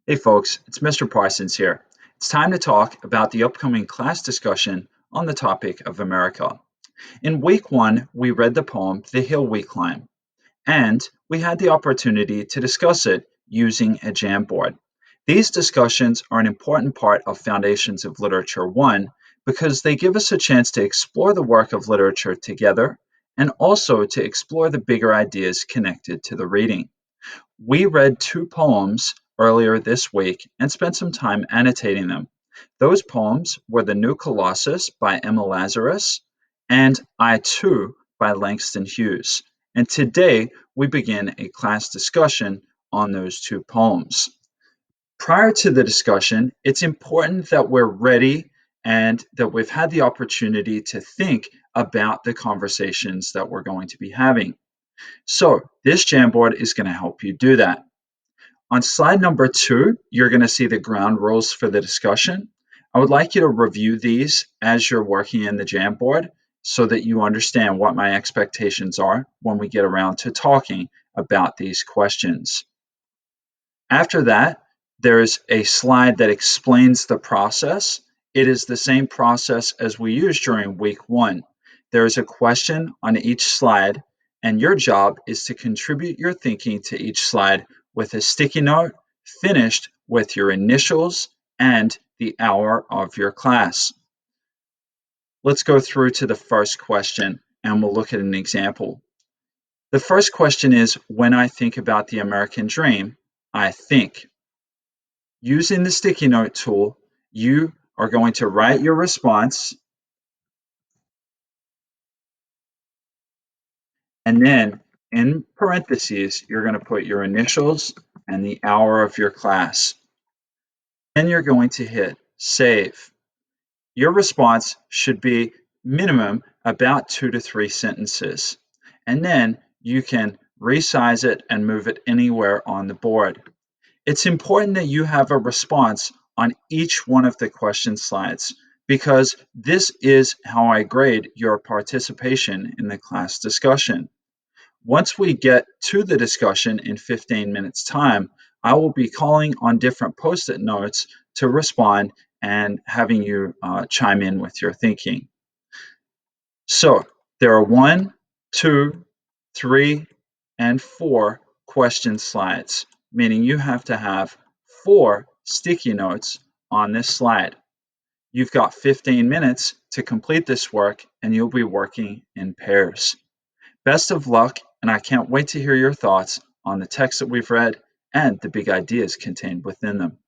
Hey folks, it's Mr. Parsons here. It's time to talk about the upcoming class discussion on the topic of America. In week one, we read the poem The Hill We Climb, and we had the opportunity to discuss it using a Jamboard. These discussions are an important part of Foundations of Literature 1 because they give us a chance to explore the work of literature together and also to explore the bigger ideas connected to the reading. We read two poems earlier this week and spent some time annotating them. Those poems were The New Colossus by Emma Lazarus and I Too by Langston Hughes. And today we begin a class discussion on those two poems. Prior to the discussion, it's important that we're ready and that we've had the opportunity to think about the conversations that we're going to be having. So, this Jamboard is going to help you do that. On slide number 2, you're going to see the ground rules for the discussion. I would like you to review these as you're working in the Jamboard so that you understand what my expectations are when we get around to talking about these questions. After that, there's a slide that explains the process. It is the same process as we used during week 1. There is a question on each slide, and your job is to contribute your thinking to each slide with a sticky note finished with your initials and the hour of your class. Let's go through to the first question, and we'll look at an example. The first question is, when I think about the American dream, I think. Using the sticky note tool, you are going to write your response, and then in parentheses, you're going to put your initials and the hour of your class. Then you're going to hit save. Your response should be minimum about 2 to 3 sentences. And then you can resize it and move it anywhere on the board. It's important that you have a response on each one of the question slides because this is how I grade your participation in the class discussion. Once we get to the discussion in 15 minutes time, I will be calling on different post-it notes to respond and having you chime in with your thinking. So there are 1, 2, 3, and 4 question slides, meaning you have to have 4 sticky notes on this slide. You've got 15 minutes to complete this work, and you'll be working in pairs. Best of luck, and I can't wait to hear your thoughts on the text that we've read and the big ideas contained within them.